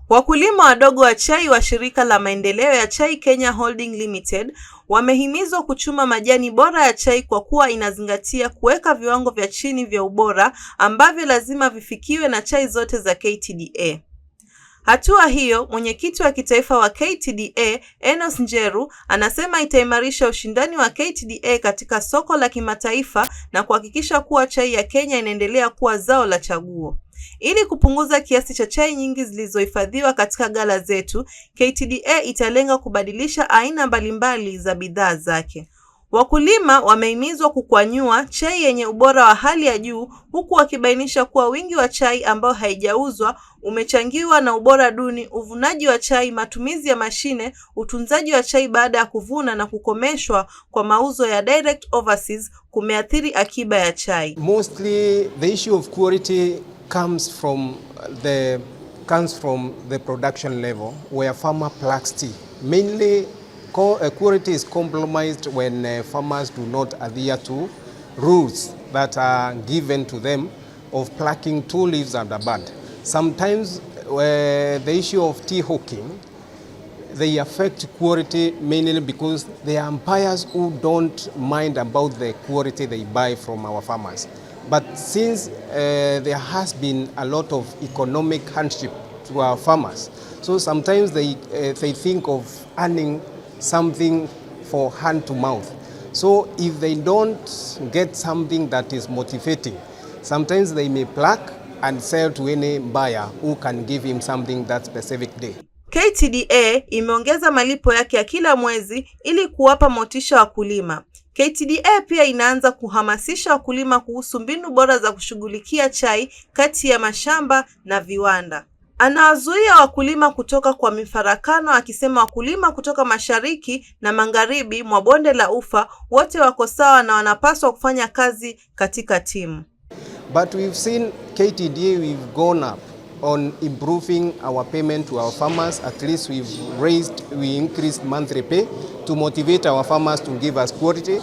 Wakulima wadogo wa chai wa shirika la maendeleo ya chai Kenya Holding Limited wamehimizwa kuchuma majani bora ya chai kwa kuwa inazingatia kuweka viwango vya chini vya ubora ambavyo lazima vifikiwe na chai zote za KTDA. Hatua hiyo, mwenyekiti wa kitaifa wa KTDA, Enos Njeru, anasema itaimarisha ushindani wa KTDA katika soko la kimataifa na kuhakikisha kuwa chai ya Kenya inaendelea kuwa zao la chaguo. Ili kupunguza kiasi cha chai nyingi zilizohifadhiwa katika ghala zetu, KTDA italenga kubadilisha aina mbalimbali za bidhaa zake. Wakulima wamehimizwa kukwanyua chai yenye ubora wa hali ya juu, huku wakibainisha kuwa wingi wa chai ambao haijauzwa umechangiwa na ubora duni, uvunaji wa chai, matumizi ya mashine, utunzaji wa chai baada ya kuvuna na kukomeshwa kwa mauzo ya direct overseas kumeathiri akiba ya chai. Mostly the issue of quality comes from the production level where farmer plucks tea. Mainly quality is compromised when farmers do not adhere to rules that are given to them of plucking 2 leaves and a bud. Sometimes the issue of tea hawking, they affect quality mainly because they are umpires who don't mind about the quality they buy from our farmers. But since there has been a lot of economic hardship to our farmers, so sometimes they think of earning something for hand to mouth. So if they don't get something that is motivating, sometimes they may pluck and sell to any buyer who can give him something that specific day. KTDA imeongeza malipo yake ya kila mwezi ili kuwapa motisha wakulima. KTDA pia inaanza kuhamasisha wakulima kuhusu mbinu bora za kushughulikia chai kati ya mashamba na viwanda. Anawazuia wakulima kutoka kwa mifarakano, akisema wakulima kutoka mashariki na magharibi mwa bonde la Ufa wote wako sawa na wanapaswa kufanya kazi katika timu. But we've seen KTDA, we've gone up on improving our payment to our farmers. At least we increased monthly pay to motivate our farmers to give us quality.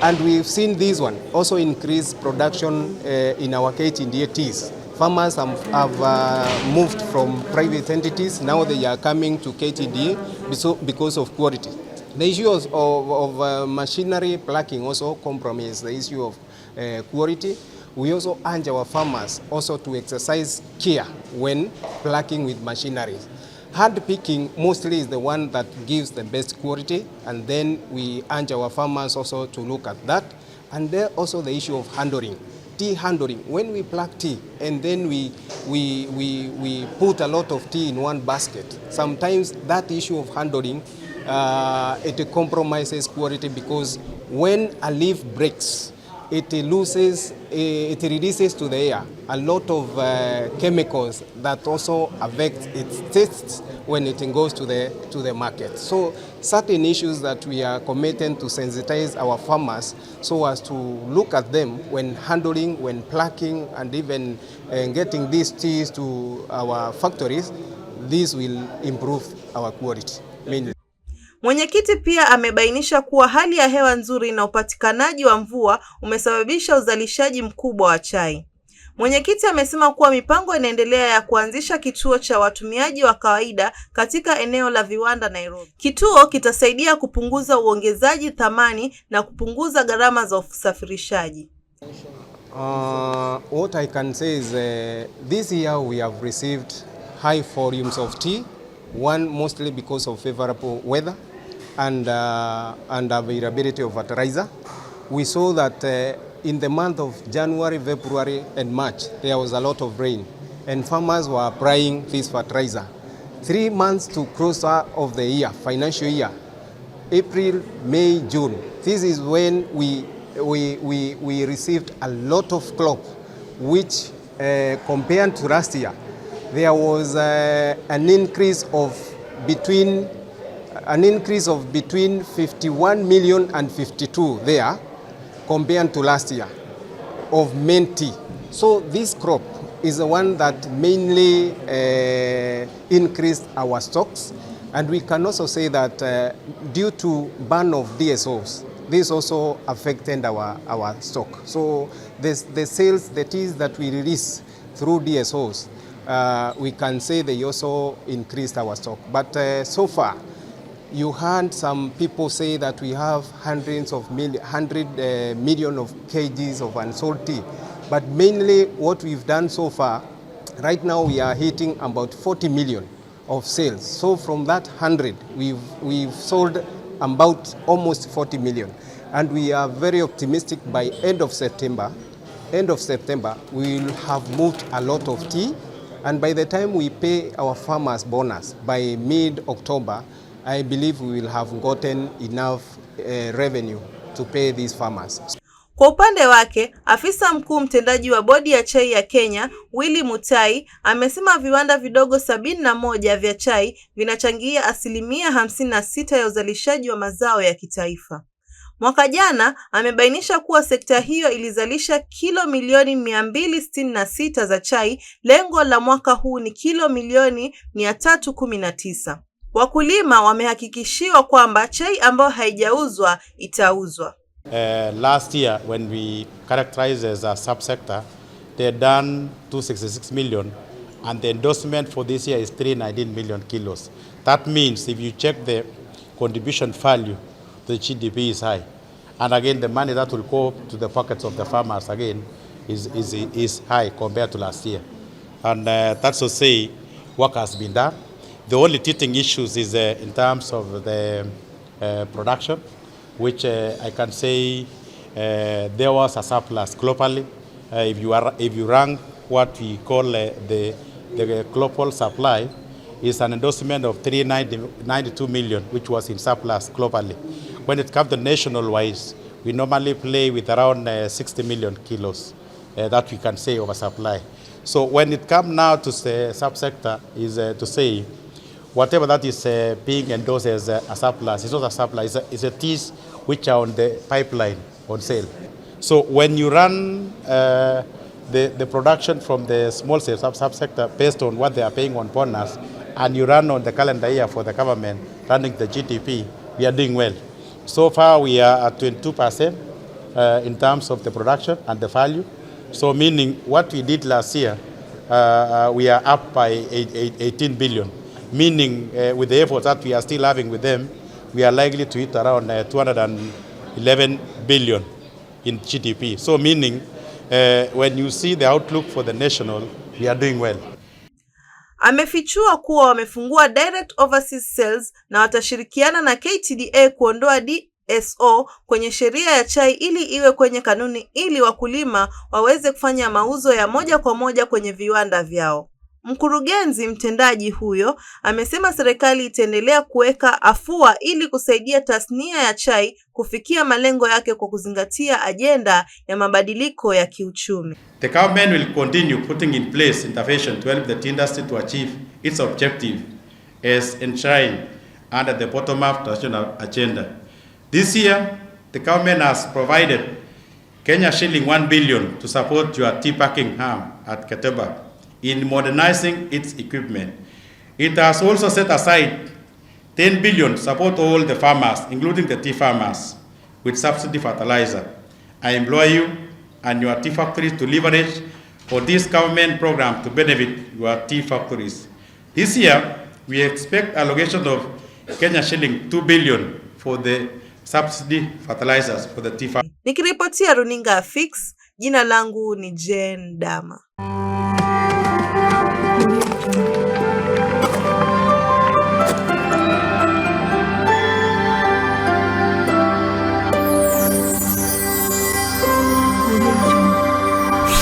And we've seen this one also increase production in our KTDA teas. Farmers have moved from private entities. Now they are coming to KTDA because of quality. The issue of machinery plucking also compromises the issue of quality. We also urge our farmers also to exercise care when plucking with machinery. Hand picking mostly is the one that gives the best quality, and then we urge our farmers also to look at that. And then also the issue of handling. Tea handling, when we pluck tea and then we put a lot of tea in one basket, sometimes that issue of handling it compromises quality, because when a leaf breaks, it releases to the air a lot of chemicals that also affect its taste when it goes to the market. So certain issues that we are committed to sensitize our farmers so as to look at them when handling, when plucking, and even getting these teas to our factories. This will improve our quality mainly. Mwenyekiti pia amebainisha kuwa hali ya hewa nzuri na upatikanaji wa mvua umesababisha uzalishaji mkubwa wa chai. Mwenyekiti amesema kuwa mipango inaendelea ya kuanzisha kituo cha watumiaji wa kawaida katika eneo la viwanda Nairobi. Kituo kitasaidia kupunguza uongezaji thamani na kupunguza gharama za usafirishaji. What I can say is this year we have received high volumes of tea. One, mostly because of favorable weather and availability of fertilizer. We saw that in the month of January, February and March, there was a lot of rain and farmers were applying this fertilizer. 3 months to close of the year, financial year, April, May, June. This is when we received a lot of crop, which compared to last year, there was an increase of between 51 million and 52 there compared to last year of main tea. So this crop is the one that mainly increased our stocks, and we can also say that due to ban of DSOs, this also affected our stock. So the sales, the teas that we release through DSOs we can say they also increased our stock. But so far, you heard some people say that we have 100 million of kgs of unsold tea. But mainly what we've done so far, right now we are hitting about 40 million of sales. So from that 100, we've sold about almost 40 million. And we are very optimistic by end of September, we will have moved a lot of tea. And by the time we pay our farmers bonus by mid-October, I believe we will have gotten enough revenue to pay these farmers. Kwa upande wake, afisa mkuu mtendaji wa bodi ya chai ya Kenya, Willy Mutai, amesema viwanda vidogo 71 vya chai vinachangia 56% ya uzalishaji wa mazao ya kitaifa. Mwaka jana, amebainisha kuwa sekta hiyo ilizalisha kilo milioni 266 za chai, lengo la mwaka huu ni kilo milioni 319. Wakulima wamehakikishiwa kwamba chai ambayo haijauzwa itauzwa. Last year, when we characterized as a subsector, they had done 266 million, and the endorsement for this year is 319 million kilos. That means if you check the contribution value, the GDP is high. And again, the money that will go to the pockets of the farmers again is high compared to last year. And that's to say, work has been done. The only teething issues is in terms of the production, which I can say there was a surplus globally. If you rank what we call the global supply, is an endorsement of 392 million, which was in surplus globally. When it comes to national wise, we normally play with around 60 million kilos that we can say of a supply. So when it comes now to the subsector, is to say whatever that is being endorsed as a surplus, it's not a surplus, it's a teas which are on the pipeline on sale. So when you run the production from the small scale subsector based on what they are paying on bonus, and you run on the calendar year for the government running the GDP, we are doing well. So far we are at 22% in terms of the production and the value. So meaning what we did last year, we are up by 18 billion. Meaning with the efforts that we are still having with them, we are likely to hit around 211 billion in GDP. So meaning when you see the outlook for the national, we are doing well. Amefichua kuwa wamefungua direct overseas sales na watashirikiana na KTDA kuondoa DSO kwenye sheria ya chai ili iwe kwenye kanuni ili wakulima waweze kufanya mauzo ya moja kwa moja kwenye viwanda vyao. Mkurugenzi mtendaji huyo amesema serikali itaendelea kuweka afua ili kusaidia tasnia ya chai kufikia malengo yake kwa kuzingatia ajenda ya mabadiliko ya kiuchumi. The government will continue putting in place intervention to help the tea industry to achieve its objective as enshrined under the bottom-up national agenda. This year, the government has provided Kenya shilling 1 billion to support your tea packing arm at Keteba in modernizing its equipment. It has also set aside 10 billion to support all the farmers, including the tea farmers, with subsidy fertilizer. I implore you and your tea factories to leverage for this government program to benefit your tea factories. This year, we expect allocation of Kenya shilling 2 billion for the subsidy fertilizers for the tea farmers. Nikiripotia runinga ya Fix, jina langu ni Jane Dama.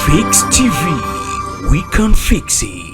FIXTV, we can fix it.